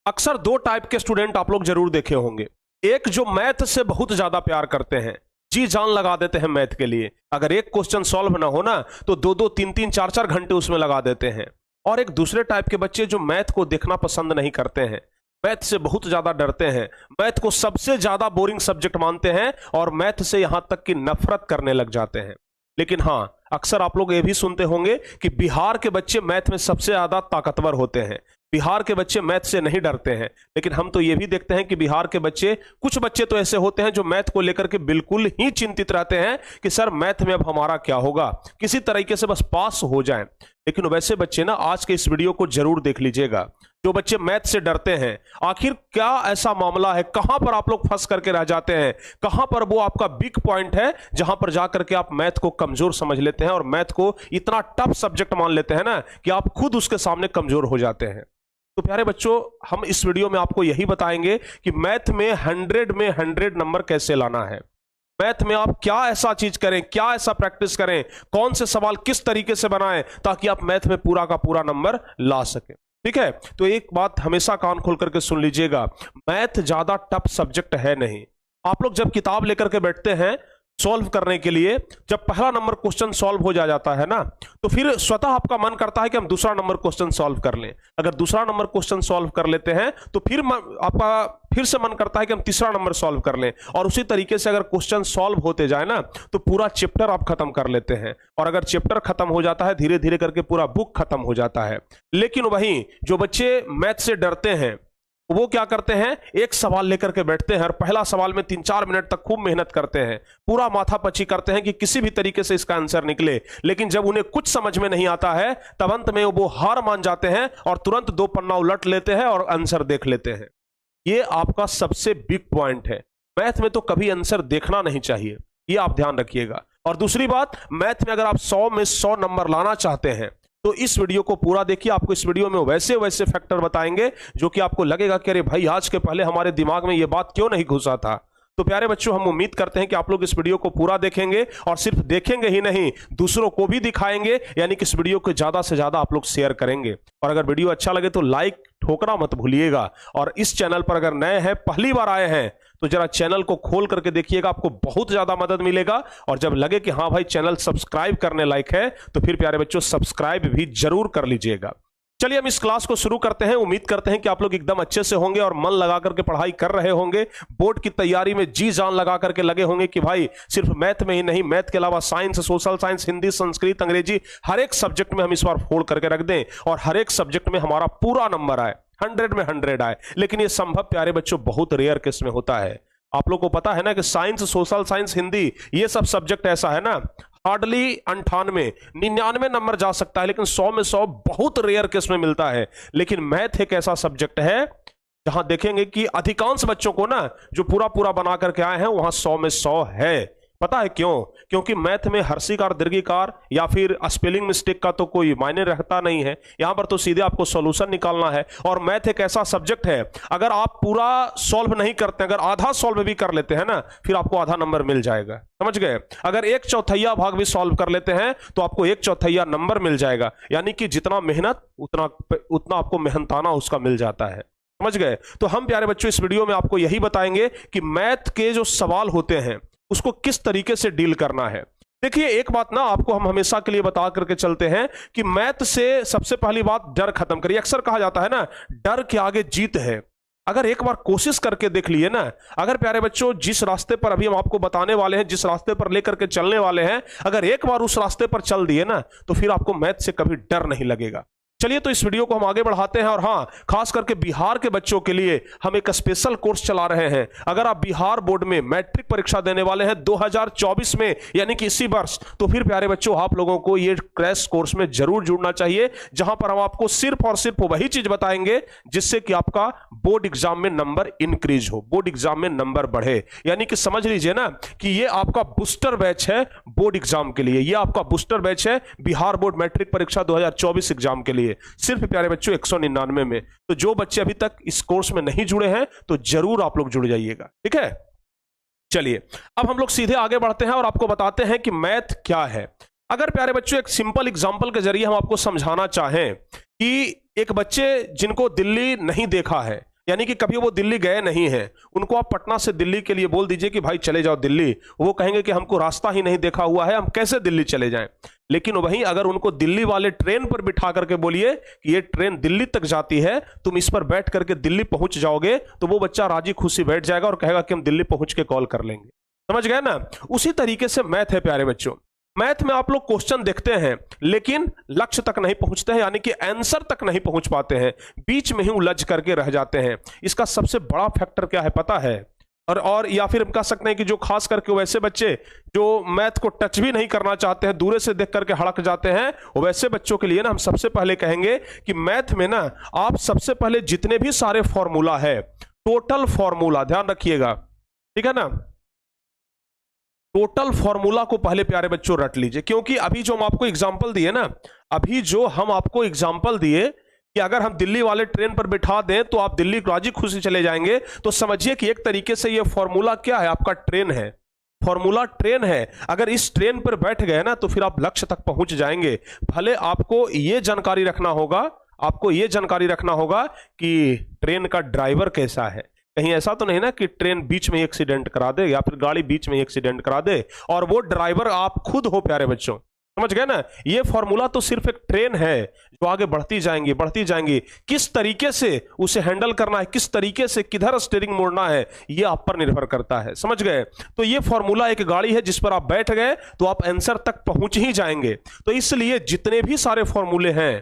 अक्सर दो टाइप के स्टूडेंट आप लोग जरूर देखे होंगे। एक जो मैथ से बहुत ज्यादा प्यार करते हैं, जी जान लगा देते हैं मैथ के लिए। अगर एक क्वेश्चन सॉल्व ना हो ना तो दो दो तीन तीन चार चार घंटे उसमें लगा देते हैं। और एक दूसरे टाइप के बच्चे जो मैथ को देखना पसंद नहीं करते हैं, मैथ से बहुत ज्यादा डरते हैं, मैथ को सबसे ज्यादा बोरिंग सब्जेक्ट मानते हैं और मैथ से यहां तक कि नफरत करने लग जाते हैं। लेकिन हां, अक्सर आप लोग ये भी सुनते होंगे कि बिहार के बच्चे मैथ में सबसे ज्यादा ताकतवर होते हैं, बिहार के बच्चे मैथ से नहीं डरते हैं। लेकिन हम तो ये भी देखते हैं कि बिहार के बच्चे, कुछ बच्चे तो ऐसे होते हैं जो मैथ को लेकर के बिल्कुल ही चिंतित रहते हैं कि सर मैथ में अब हमारा क्या होगा, किसी तरीके से बस पास हो जाएं। लेकिन वैसे बच्चे ना आज के इस वीडियो को जरूर देख लीजिएगा, जो बच्चे मैथ से डरते हैं। आखिर क्या ऐसा मामला है, कहां पर आप लोग फंस करके रह जाते हैं, कहां पर वो आपका वीक पॉइंट है जहां पर जाकर के आप मैथ को कमजोर समझ लेते हैं और मैथ को इतना टफ सब्जेक्ट मान लेते हैं ना कि आप खुद उसके सामने कमजोर हो जाते हैं। तो प्यारे बच्चों, हम इस वीडियो में आपको यही बताएंगे कि मैथ में 100 में 100 नंबर कैसे लाना है। मैथ में आप क्या ऐसा चीज करें, क्या ऐसा प्रैक्टिस करें, कौन से सवाल किस तरीके से बनाएं ताकि आप मैथ में पूरा का पूरा नंबर ला सकें। ठीक है, तो एक बात हमेशा कान खोल करके सुन लीजिएगा, मैथ ज्यादा टफ सब्जेक्ट है नहीं। आप लोग जब किताब लेकर के बैठते हैं सॉल्व करने के लिए, जब पहला नंबर क्वेश्चन सॉल्व हो जाता है ना, तो फिर स्वतः आपका मन करता है कि हम दूसरा नंबर क्वेश्चन सॉल्व कर लें। अगर दूसरा नंबर क्वेश्चन सॉल्व कर लेते हैं तो फिर आपका फिर से मन करता है कि हम तीसरा नंबर सॉल्व कर लें। और उसी तरीके से अगर क्वेश्चन सॉल्व होते जाए ना तो पूरा चैप्टर आप खत्म कर लेते हैं। और अगर चैप्टर खत्म हो जाता है, धीरे धीरे करके पूरा बुक खत्म हो जाता है। लेकिन वहीं जो बच्चे मैथ से डरते हैं वो क्या करते हैं, एक सवाल लेकर के बैठते हैं और पहला सवाल में 3-4 मिनट तक खूब मेहनत करते हैं, पूरा माथापच्ची करते हैं कि किसी भी तरीके से इसका आंसर निकले। लेकिन जब उन्हें कुछ समझ में नहीं आता है तब अंत में वो हार मान जाते हैं और तुरंत 2 पन्ना उलट लेते हैं और आंसर देख लेते हैं। ये आपका सबसे बिग पॉइंट है। मैथ में तो कभी आंसर देखना नहीं चाहिए, ये आप ध्यान रखिएगा। और दूसरी बात, मैथ में अगर आप 100 में 100 नंबर लाना चाहते हैं तो इस वीडियो को पूरा देखिए। आपको इस वीडियो में वैसे वैसे फैक्टर बताएंगे जो कि आपको लगेगा कि अरे भाई, आज के पहले हमारे दिमाग में यह बात क्यों नहीं घुसा था। तो प्यारे बच्चों, हम उम्मीद करते हैं कि आप लोग इस वीडियो को पूरा देखेंगे और सिर्फ देखेंगे ही नहीं, दूसरों को भी दिखाएंगे, यानी कि इस वीडियो को ज्यादा से ज्यादा आप लोग शेयर करेंगे। और अगर वीडियो अच्छा लगे तो लाइक ठोकना मत भूलिएगा। और इस चैनल पर अगर नए हैं, पहली बार आए हैं, तो जरा चैनल को खोल करके देखिएगा, आपको बहुत ज्यादा मदद मिलेगा। और जब लगे कि हाँ भाई चैनल सब्सक्राइब करने लायक है तो फिर प्यारे बच्चों सब्सक्राइब भी जरूर कर लीजिएगा। चलिए हम इस क्लास को शुरू करते हैं। उम्मीद करते हैं कि आप लोग एकदम अच्छे से होंगे और मन लगा करके पढ़ाई कर रहे होंगे, बोर्ड की तैयारी में जी जान लगा करके लगे होंगे कि भाई सिर्फ मैथ में ही नहीं, मैथ के अलावा science, social science, Hindi, Sanskrit, अंग्रेजी, हर एक सब्जेक्ट में हम इस बार फोड़ करके रख दें और हर एक सब्जेक्ट में हमारा पूरा नंबर आए, 100 में 100 आए। लेकिन यह संभव प्यारे बच्चों बहुत रेयर केस में होता है। आप लोग को पता है ना कि साइंस, सोशल साइंस, हिंदी, ये सब सब्जेक्ट ऐसा है ना, हार्डली 98, 99 नंबर जा सकता है, लेकिन 100 में 100 बहुत रेयर केस में मिलता है। लेकिन मैथ एक ऐसा सब्जेक्ट है जहां देखेंगे कि अधिकांश बच्चों को ना जो पूरा पूरा बना करके आए हैं वहां 100 में 100 है। पता है क्यों? क्योंकि मैथ में हर्षिकार, दीर्घिकार या फिर स्पेलिंग मिस्टेक का तो कोई मायने रहता नहीं है। यहां पर तो सीधे आपको सॉल्यूशन निकालना है। और मैथ एक ऐसा सब्जेक्ट है, अगर आप पूरा सॉल्व नहीं करते, अगर आधा सॉल्व भी कर लेते हैं ना, फिर आपको आधा नंबर मिल जाएगा। समझ गए? अगर 1/4 भाग भी सॉल्व कर लेते हैं तो आपको 1/4 नंबर मिल जाएगा। यानी कि जितना मेहनत उतना आपको मेहनताना उसका मिल जाता है। समझ गए? तो हम प्यारे बच्चों इस वीडियो में आपको यही बताएंगे कि मैथ के जो सवाल होते हैं उसको किस तरीके से डील करना है। देखिए, एक बात ना आपको हम हमेशा के लिए बता करके चलते हैं कि मैथ से सबसे पहली बात डर खत्म करिए। अक्सर कहा जाता है ना, डर के आगे जीत है। अगर एक बार कोशिश करके देख लिए ना, अगर प्यारे बच्चों जिस रास्ते पर अभी हम आपको बताने वाले हैं, जिस रास्ते पर लेकर के चलने वाले हैं, अगर एक बार उस रास्ते पर चल दिए ना तो फिर आपको मैथ से कभी डर नहीं लगेगा। चलिए तो इस वीडियो को हम आगे बढ़ाते हैं। और हां, खास करके बिहार के बच्चों के लिए हम एक स्पेशल कोर्स चला रहे हैं। अगर आप बिहार बोर्ड में मैट्रिक परीक्षा देने वाले हैं 2024 में, यानी कि इसी वर्ष, तो फिर प्यारे बच्चों आप लोगों को ये क्रैश कोर्स में जरूर जुड़ना चाहिए, जहां पर हम आपको सिर्फ और सिर्फ वही चीज बताएंगे जिससे कि आपका बोर्ड एग्जाम में नंबर इंक्रीज हो, बोर्ड एग्जाम में नंबर बढ़े। यानी कि समझ लीजिए ना कि ये आपका बूस्टर बैच है बोर्ड एग्जाम के लिए, ये आपका बूस्टर बैच है बिहार बोर्ड मैट्रिक परीक्षा 2024 एग्जाम के लिए, सिर्फ प्यारे बच्चों 199 में। तो जो बच्चे अभी तक इस कोर्स में नहीं जुड़े हैं तो जरूर आप लोग जुड़ जाइएगा। ठीक है, चलिए अब हम लोग सीधे आगे बढ़ते हैं और आपको बताते हैं कि मैथ क्या है। अगर प्यारे बच्चों एक सिंपल एग्जांपल के जरिए हम आपको समझाना चाहें कि एक बच्चे जिनको दिल्ली नहीं देखा है यानी कि कभी वो दिल्ली गए नहीं हैं, उनको आप पटना से दिल्ली के लिए बोल दीजिए कि भाई चले जाओ दिल्ली, वो कहेंगे कि हमको रास्ता ही नहीं देखा हुआ है, हम कैसे दिल्ली चले जाएं। लेकिन वहीं अगर उनको दिल्ली वाले ट्रेन पर बिठा करके बोलिए कि ये ट्रेन दिल्ली तक जाती है, तुम इस पर बैठ करके दिल्ली पहुंच जाओगे, तो वो बच्चा राजी खुशी बैठ जाएगा और कहेगा कि हम दिल्ली पहुंच के कॉल कर लेंगे। समझ गए ना? उसी तरीके से मैथ है प्यारे बच्चों। मैथ में आप लोग क्वेश्चन देखते हैं लेकिन लक्ष्य तक नहीं पहुंचते हैं, यानी कि आंसर तक नहीं पहुंच पाते हैं, बीच में ही उलझ करके रह जाते हैं। इसका सबसे बड़ा फैक्टर क्या है पता है? और या फिर हम कह सकते हैं कि जो खास करके वैसे बच्चे जो मैथ को टच भी नहीं करना चाहते हैं, दूर से देख करके हड़क जाते हैं, वैसे बच्चों के लिए ना हम सबसे पहले कहेंगे कि मैथ में ना आप सबसे पहले जितने भी सारे फॉर्मूला है, टोटल फॉर्मूला, ध्यान रखिएगा, ठीक है ना, टोटल फॉर्मूला को पहले प्यारे बच्चों रट लीजिए। क्योंकि अभी जो हम आपको एग्जांपल दिए ना, अभी जो हम आपको एग्जांपल दिए कि अगर हम दिल्ली वाले ट्रेन पर बिठा दें तो आप दिल्ली राजी खुशी चले जाएंगे, तो समझिए कि एक तरीके से ये फॉर्मूला क्या है, आपका ट्रेन है, फॉर्मूला ट्रेन है। अगर इस ट्रेन पर बैठ गए ना तो फिर आप लक्ष्य तक पहुंच जाएंगे। भले आपको ये जानकारी रखना होगा, आपको ये जानकारी रखना होगा कि ट्रेन का ड्राइवर कैसा है, कहीं ऐसा तो नहीं ना कि ट्रेन बीच में एक्सीडेंट करा दे या फिर गाड़ी बीच में एक्सीडेंट करा दे और वो ड्राइवर आप खुद हो प्यारे बच्चों। समझ गए ना? ये फॉर्मूला तो सिर्फ एक ट्रेन है जो आगे बढ़ती जाएंगी, किस तरीके से उसे हैंडल करना है, किस तरीके से किधर स्टीयरिंग मोड़ना है, ये आप पर निर्भर करता है। समझ गए? तो ये फॉर्मूला एक गाड़ी है जिस पर आप बैठ गए तो आप आंसर तक पहुंच ही जाएंगे। तो इसलिए जितने भी सारे फॉर्मूले हैं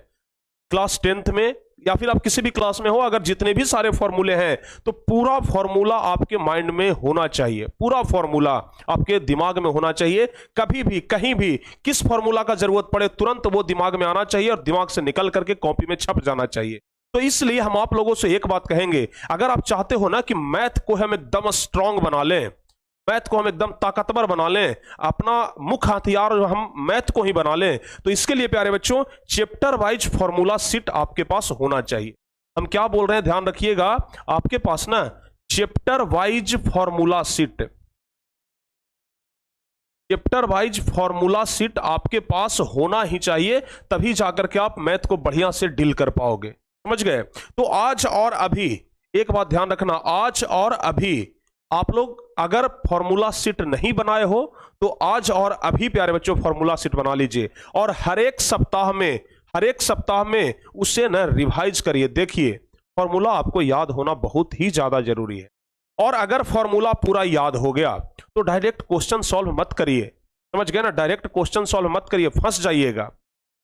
क्लास 10th में या फिर आप किसी भी क्लास में हो, अगर जितने भी सारे फॉर्मूले हैं तो पूरा फॉर्मूला आपके माइंड में होना चाहिए, पूरा फॉर्मूला आपके दिमाग में होना चाहिए। कभी भी कहीं भी किस फॉर्मूला का जरूरत पड़े तुरंत वो दिमाग में आना चाहिए और दिमाग से निकल करके कॉपी में छप जाना चाहिए। तो इसलिए हम आप लोगों से एक बात कहेंगे, अगर आप चाहते हो ना कि मैथ को हम एकदम स्ट्रांग बना लें, मैथ को हम एकदम ताकतवर बना लें, अपना मुख्य हथियार हम मैथ को ही बना लें, तो इसके लिए प्यारे बच्चों चैप्टर वाइज फॉर्मूला सीट आपके पास होना चाहिए। हम क्या बोल रहे हैं ध्यान रखिएगा, आपके पास ना chapter wise formula seat, chapter wise formula seat आपके पास होना ही चाहिए, तभी जाकर के आप मैथ को बढ़िया से डील कर पाओगे। समझ गए? तो आज और अभी एक बात ध्यान रखना, आज और अभी आप लोग अगर फॉर्मूला सीट नहीं बनाए हो तो आज और अभी प्यारे बच्चों फॉर्मूला सीट बना लीजिए और हर एक सप्ताह में उसे ना रिवाइज करिए। देखिए फॉर्मूला आपको याद होना बहुत ही ज्यादा जरूरी है, और अगर फॉर्मूला पूरा याद हो गया तो डायरेक्ट क्वेश्चन सॉल्व मत करिए। समझ गए ना? डायरेक्ट क्वेश्चन सॉल्व मत करिए, फंस जाइएगा।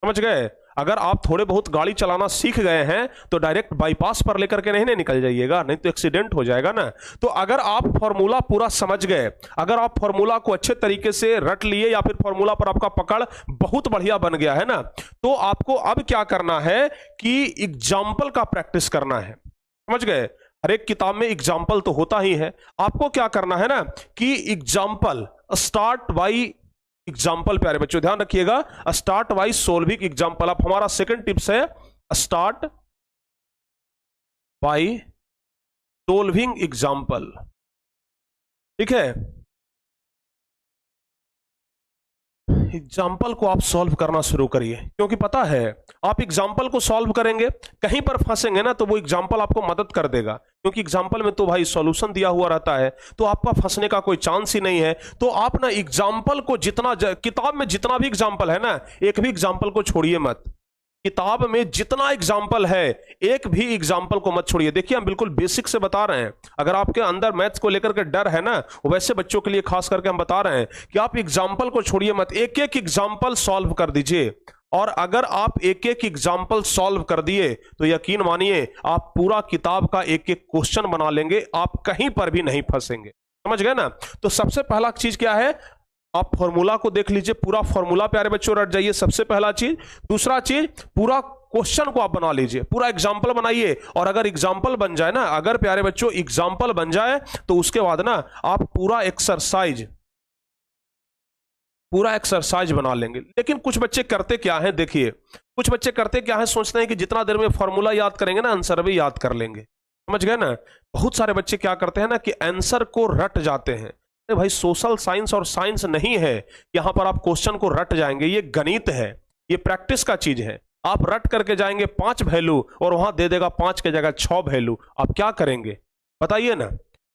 समझ गए? अगर आप थोड़े बहुत गाड़ी चलाना सीख गए हैं तो डायरेक्ट बाईपास पर लेकर के नहीं निकल जाइएगा, नहीं तो एक्सीडेंट हो जाएगा ना। तो अगर आप फॉर्मूला पूरा समझ गए, अगर आप फॉर्मूला को अच्छे तरीके से रट लिए या फिर फॉर्मूला पर आपका पकड़ बहुत बढ़िया बन गया है ना, तो आपको अब क्या करना है कि एग्जाम्पल का प्रैक्टिस करना है। समझ गए? हर एक किताब में एग्जाम्पल तो होता ही है, आपको क्या करना है ना कि एग्जाम्पल, स्टार्ट बाई एग्जाम्पल प्यारे बच्चों ध्यान रखिएगा, स्टार्ट वाइज सोल्विंग एग्जाम्पल। अब हमारा सेकंड टिप्स है स्टार्ट बाय सोल्विंग एग्जाम्पल। ठीक है? एग्जाम्पल को आप सॉल्व करना शुरू करिए, क्योंकि पता है आप एग्जाम्पल को सॉल्व करेंगे, कहीं पर फंसेंगे ना तो वो एग्जाम्पल आपको मदद कर देगा, क्योंकि एग्जाम्पल में तो भाई सॉल्यूशन दिया हुआ रहता है, तो आपका फंसने का कोई चांस ही नहीं है। तो आप ना एग्जाम्पल को जितना किताब में जितना भी एग्जाम्पल है ना, एक भी एग्जाम्पल को छोड़िए मत। किताब में जितना एग्जाम्पल है एक भी एग्जाम्पल को मत छोड़िए। देखिए हम बिल्कुल बेसिक से बता रहे हैं, अगर आपके अंदर मैथ्स को लेकर के डर है ना, वैसे बच्चों के लिए खास करके हम बता रहे हैं कि आप एग्जाम्पल को छोड़िए मत, एक एक एग्जाम्पल सॉल्व कर दीजिए। और अगर आप एक एक एग्जाम्पल सॉल्व कर दिए तो यकीन मानिए आप पूरा किताब का एक एक क्वेश्चन बना लेंगे, आप कहीं पर भी नहीं फंसेंगे। समझ गए ना? तो सबसे पहला चीज क्या है, आप फॉर्मूला को देख लीजिए, पूरा फॉर्मूला प्यारे बच्चों रट जाइए, सबसे पहला चीज। दूसरा चीज, पूरा क्वेश्चन को आप बना लीजिए, पूरा एग्जाम्पल बनाइए। और अगर एग्जाम्पल बन जाए ना, अगर प्यारे बच्चों एग्जाम्पल बन जाए तो उसके बाद ना आप पूरा एक्सरसाइज बना लेंगे। लेकिन कुछ बच्चे करते क्या है, देखिए कुछ बच्चे करते क्या है, सोचते हैं कि जितना देर में फॉर्मूला याद करेंगे ना आंसर भी याद कर लेंगे। समझ गए ना? बहुत सारे बच्चे क्या करते हैं ना कि आंसर को रट जाते हैं। भाई सोशल साइंस और साइंस नहीं है यहां पर आप क्वेश्चन को रट जाएंगे, ये गणित है, ये प्रैक्टिस का चीज है। आप रट करके जाएंगे 5 वैल्यू और वहां दे देगा 5 के जगह 6 वैल्यू, आप क्या करेंगे बताइए ना।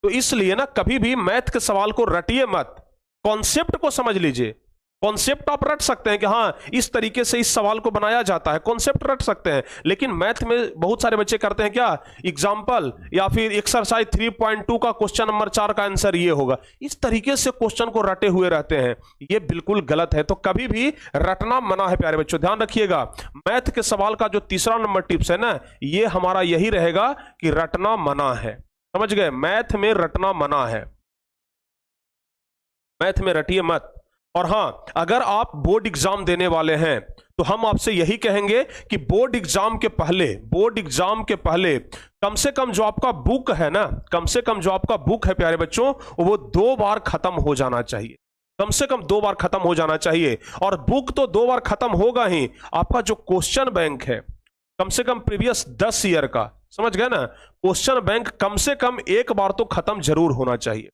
तो इसलिए ना कभी भी मैथ के सवाल को रटिए मत, कॉन्सेप्ट को समझ लीजिए। कॉन्सेप्ट आप रट सकते हैं कि हाँ इस तरीके से इस सवाल को बनाया जाता है, कॉन्सेप्ट रट सकते हैं। लेकिन मैथ में बहुत सारे बच्चे करते हैं क्या, एग्जाम्पल या फिर एक्सरसाइज 3.2 का क्वेश्चन नंबर 4 का आंसर ये होगा, इस तरीके से क्वेश्चन को रटे हुए रहते हैं। ये बिल्कुल गलत है। तो कभी भी रटना मना है प्यारे बच्चों, ध्यान रखिएगा। मैथ के सवाल का जो तीसरा नंबर टिप्स है ना, ये हमारा यही रहेगा कि रटना मना है। समझ गए, मैथ में रटना मना है, मैथ में रटिए मत। और हां, अगर आप बोर्ड एग्जाम देने वाले हैं तो हम आपसे यही कहेंगे कि बोर्ड एग्जाम के पहले कम से कम जो आपका बुक है ना, कम से कम जो आपका बुक है प्यारे बच्चों, वो 2 बार खत्म हो जाना चाहिए, कम से कम 2 बार खत्म हो जाना चाहिए। और बुक तो 2 बार खत्म होगा ही, आपका जो क्वेश्चन बैंक है कम से कम प्रीवियस 10 ईयर का, समझ गए ना, क्वेश्चन बैंक कम से कम 1 बार तो खत्म जरूर होना चाहिए,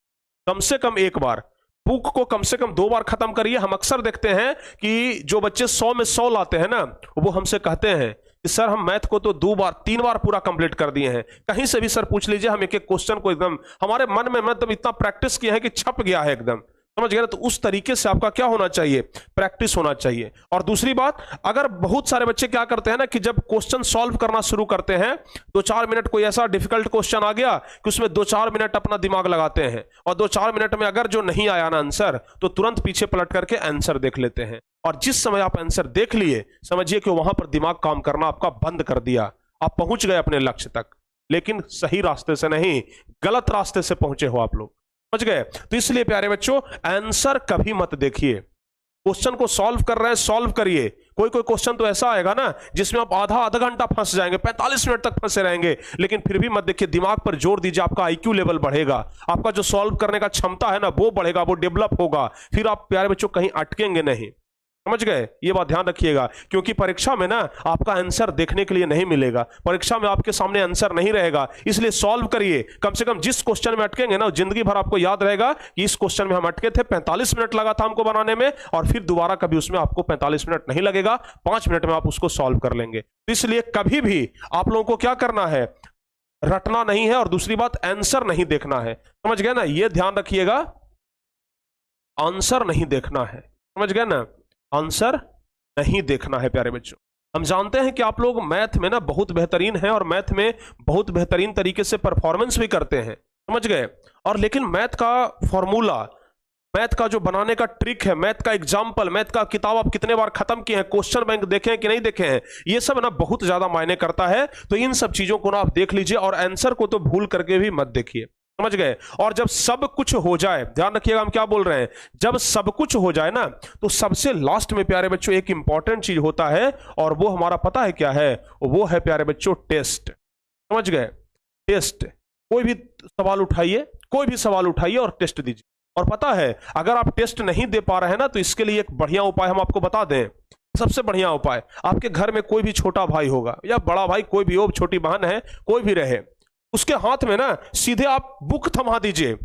कम से कम 1 बार। बुक को कम से कम 2 बार खत्म करिए। हम अक्सर देखते हैं कि जो बच्चे 100 में 100 लाते हैं ना, वो हमसे कहते हैं कि सर हम मैथ को तो 2 बार 3 बार पूरा कंप्लीट कर दिए हैं। कहीं से भी सर पूछ लीजिए, हम एक एक क्वेश्चन को एकदम हमारे मन में मतलब इतना प्रैक्टिस किया है कि छप गया है एकदम, समझ गए ना। तो उस तरीके से आपका क्या होना चाहिए, प्रैक्टिस होना चाहिए। और दूसरी बात, अगर बहुत सारे बच्चे क्या करते हैं ना कि जब क्वेश्चन सॉल्व करना शुरू करते हैं 2-4 मिनट, कोई ऐसा डिफिकल्ट क्वेश्चन आ गया कि उसमें 2-4 मिनट अपना दिमाग लगाते हैं, और 2-4 मिनट में अगर जो नहीं आया ना आंसर, तो तुरंत पीछे पलट करके आंसर देख लेते हैं। और जिस समय आप आंसर देख लिए, समझिए कि वहां पर दिमाग काम करना आपका बंद कर दिया, आप पहुंच गए अपने लक्ष्य तक, लेकिन सही रास्ते से नहीं, गलत रास्ते से पहुंचे हो आप लोग, समझ गए। तो इसलिए प्यारे बच्चों, आंसर कभी मत देखिए, क्वेश्चन को सॉल्व कर रहे हैं, सॉल्व करिए। कोई कोई क्वेश्चन तो ऐसा आएगा ना जिसमें आप आधा घंटा फंस जाएंगे, 45 मिनट तक फंसे रहेंगे, लेकिन फिर भी मत देखिए, दिमाग पर जोर दीजिए, आपका आईक्यू लेवल बढ़ेगा, आपका जो सॉल्व करने का क्षमता है ना वो बढ़ेगा, वो डेवलप होगा, फिर आप प्यारे बच्चों कहीं अटकेंगे नहीं, समझ गए। ये बात ध्यान रखिएगा, क्योंकि परीक्षा में ना आपका आंसर देखने के लिए नहीं मिलेगा, परीक्षा में आपके सामने आंसर नहीं रहेगा। इसलिए सॉल्व करिए, कम से कम जिस क्वेश्चन में अटकेंगे ना, जिंदगी भर आपको याद रहेगा कि इस क्वेश्चन में हम अटके थे, 45 मिनट लगा था हमको बनाने में, और फिर दोबारा कभी उसमें आपको 45 मिनट नहीं लगेगा, 5 मिनट में आप उसको सॉल्व कर लेंगे। इसलिए कभी भी आप लोगों को क्या करना है, रटना नहीं है, और दूसरी बात आंसर नहीं देखना है, समझ गए ना। यह ध्यान रखिएगा, आंसर नहीं देखना है, समझ गए ना, आंसर नहीं देखना है प्यारे बच्चों। हम जानते हैं कि आप लोग मैथ में ना बहुत बेहतरीन हैं, और मैथ में बहुत बेहतरीन तरीके से परफॉर्मेंस भी करते हैं, समझ गए। और लेकिन मैथ का फॉर्मूला, मैथ का जो बनाने का ट्रिक है, मैथ का एग्जाम्पल, मैथ का किताब आप कितने बार खत्म किए हैं, क्वेश्चन बैंक देखे हैं कि नहीं देखे हैं, ये सब ना बहुत ज्यादा मायने करता है। तो इन सब चीजों को ना आप देख लीजिए, और आंसर को तो भूल करके भी मत देखिए, समझ गए। और जब सब कुछ हो जाए, ध्यान रखिएगा हम क्या बोल रहे हैं, जब सब कुछ हो जाए ना, तो सबसे लास्ट में प्यारे बच्चों एक इंपॉर्टेंट चीज होता है, और वो हमारा पता है क्या है, वो है प्यारे बच्चों टेस्ट, समझ गए। टेस्ट, कोई भी सवाल उठाइए, कोई भी सवाल उठाइए और टेस्ट दीजिए। और पता है, अगर आप टेस्ट नहीं दे पा रहे हैं ना, तो इसके लिए एक बढ़िया उपाय हम आपको बता दें। सबसे बढ़िया उपाय, आपके घर में कोई भी छोटा भाई होगा या बड़ा भाई, कोई भी हो, छोटी बहन है, कोई भी रहे, उसके हाथ में ना सीधे आप बुक थमा दीजिए,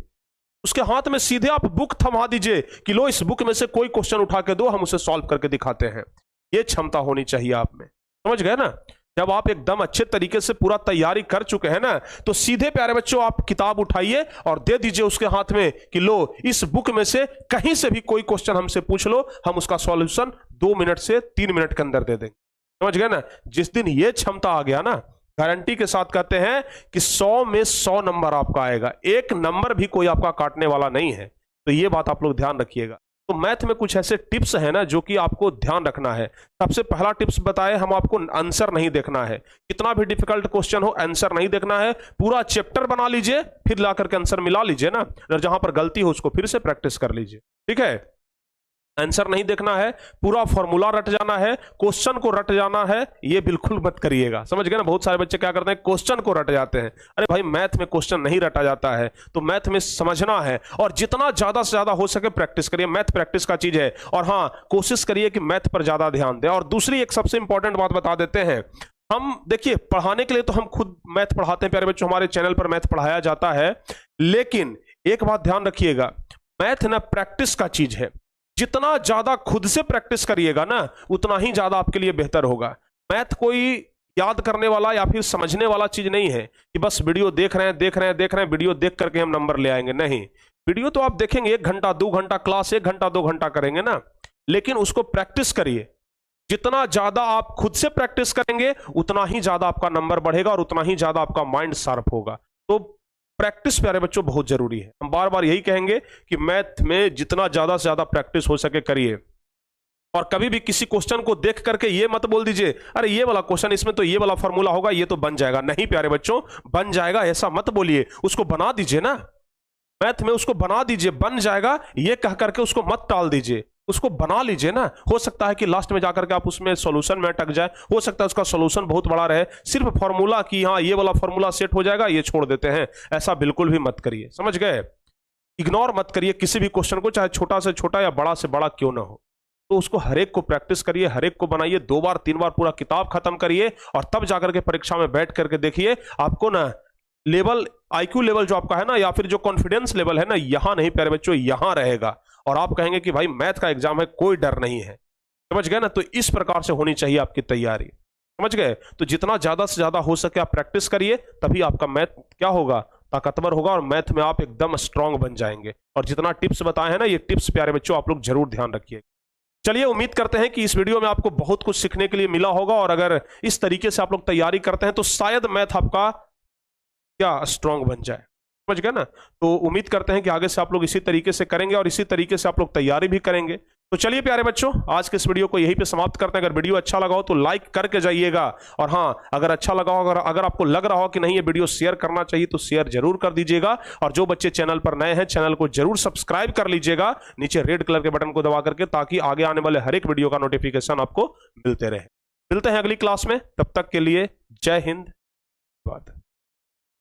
उसके हाथ में सीधे आप बुक थमा दीजिए कि लो इस बुक में से कोई क्वेश्चन उठा के दो, हम उसे सॉल्व करके दिखाते हैं। ये क्षमता होनी चाहिए आप में, समझ गए ना। जब आप एकदम अच्छे तरीके से पूरा तैयारी कर चुके हैं ना, तो सीधे प्यारे बच्चों आप किताब उठाइए और दे दीजिए उसके हाथ में कि लो इस बुक में से कहीं से भी कोई क्वेश्चन हमसे पूछ लो, हम उसका सॉल्यूशन 2 मिनट से 3 मिनट के अंदर दे देंगे, समझ गए ना। जिस दिन ये क्षमता आ गया ना, गारंटी के साथ कहते हैं कि 100 में 100 नंबर आपका आएगा, एक नंबर भी कोई आपका काटने वाला नहीं है। तो ये बात आप लोग ध्यान रखिएगा। तो मैथ में कुछ ऐसे टिप्स हैं ना जो कि आपको ध्यान रखना है। सबसे पहला टिप्स बताए हम आपको, आंसर नहीं देखना है, कितना भी डिफिकल्ट क्वेश्चन हो आंसर नहीं देखना है, पूरा चैप्टर बना लीजिए, फिर ला करके आंसर मिला लीजिए ना, और जहां पर गलती हो उसको फिर से प्रैक्टिस कर लीजिए, ठीक है। आंसर नहीं देखना है, पूरा फॉर्मूला रट जाना है, क्वेश्चन को रट जाना है, ये बिल्कुल मत करिएगा, समझ गए ना। बहुत सारे बच्चे क्या करते हैं, क्वेश्चन को रट जाते हैं। अरे भाई मैथ में क्वेश्चन नहीं रटा जाता है, तो मैथ में समझना है, और जितना ज्यादा से ज्यादा हो सके प्रैक्टिस करिए, मैथ प्रैक्टिस का चीज है। और हाँ, कोशिश करिए कि मैथ पर ज्यादा ध्यान दें। और दूसरी एक सबसे इंपॉर्टेंट बात बता देते हैं, हम देखिए पढ़ाने के लिए तो हम खुद मैथ पढ़ाते हैं प्यारे बच्चों, हमारे चैनल पर मैथ पढ़ाया जाता है, लेकिन एक बात ध्यान रखिएगा, मैथ ना प्रैक्टिस का चीज है। जितना ज्यादा खुद से प्रैक्टिस करिएगा ना, उतना ही ज्यादा आपके लिए बेहतर होगा। मैथ कोई याद करने वाला या फिर समझने वाला चीज नहीं है कि बस वीडियो देख रहे हैं, वीडियो देख करके हम नंबर ले आएंगे। नहीं, वीडियो तो आप देखेंगे 1 घंटा 2 घंटा, क्लास 1 घंटा 2 घंटा करेंगे ना, लेकिन उसको प्रैक्टिस करिए। जितना ज्यादा आप खुद से प्रैक्टिस करेंगे उतना ही ज्यादा आपका नंबर बढ़ेगा और उतना ही ज्यादा आपका माइंड शार्प होगा। तो प्रैक्टिस प्यारे बच्चों बहुत जरूरी है। हम बार बार यही कहेंगे कि मैथ में जितना ज्यादा से ज्यादा प्रैक्टिस हो सके करिए। और कभी भी किसी क्वेश्चन को देख करके ये मत बोल दीजिए अरे ये वाला क्वेश्चन, इसमें तो ये वाला फॉर्मूला होगा, ये तो बन जाएगा। नहीं प्यारे बच्चों, बन जाएगा ऐसा मत बोलिए, उसको बना दीजिए ना। मैथ में उसको बना दीजिए, बन जाएगा ये कह करके उसको मत टाल दीजिए, उसको बना लीजिए ना। हो सकता है कि लास्ट में जाकर के आप उसमें सॉल्यूशन में अटक जाए, हो सकता है उसका सॉल्यूशन बहुत बड़ा रहे, सिर्फ फॉर्मूला की हाँ ये वाला फॉर्मूला सेट हो जाएगा ये छोड़ देते हैं। ऐसा बिल्कुल भी मत करिए, समझ गए। इग्नोर मत करिए किसी भी क्वेश्चन को, चाहे छोटा से छोटा या बड़ा से बड़ा क्यों ना हो। तो उसको हर एक को प्रैक्टिस करिए, हर एक को बनाइए, 2 बार 3 बार पूरा किताब खत्म करिए और तब जाकर के परीक्षा में बैठ करके देखिए आपको ना लेवल, आईक्यू लेवल जो आपका है ना, या फिर जो कॉन्फिडेंस लेवल है ना, यहां नहीं प्यारे बच्चों, यहां रहेगा। और आप कहेंगे कि भाई मैथ का एग्जाम है, कोई डर नहीं है। समझ गए ना। तो इस प्रकार से होनी चाहिए आपकी तैयारी, समझ गए। तो जितना ज्यादा से ज्यादा हो सके आप प्रैक्टिस करिए, तभी आपका मैथ क्या होगा, ताकतवर होगा और मैथ में आप एकदम स्ट्रांग बन जाएंगे। और जितना टिप्स बताए हैं ना, ये टिप्स प्यारे बच्चों आप लोग जरूर ध्यान रखिए। चलिए, उम्मीद करते हैं कि इस वीडियो में आपको बहुत कुछ सीखने के लिए मिला होगा। और अगर इस तरीके से आप लोग तैयारी करते हैं तो शायद मैथ आपका क्या स्ट्रांग बन जाए, समझ गए ना। तो उम्मीद करते हैं कि आगे से आप लोग इसी तरीके से करेंगे और इसी तरीके से आप लोग तैयारी भी करेंगे। तो चलिए प्यारे बच्चों, आज के इस वीडियो को यहीं पे समाप्त करते हैं। अगर वीडियो अच्छा लगा हो तो लाइक करके जाइएगा। और हाँ, अगर अच्छा लगा हो, अगर आपको लग रहा हो कि नहीं ये वीडियो शेयर करना चाहिए तो शेयर जरूर कर दीजिएगा। और जो बच्चे चैनल पर नए हैं, चैनल को जरूर सब्सक्राइब कर लीजिएगा नीचे रेड कलर के बटन को दबा करके, ताकि आगे आने वाले हर एक वीडियो का नोटिफिकेशन आपको मिलते रहे। मिलते हैं अगली क्लास में, तब तक के लिए जय हिंद।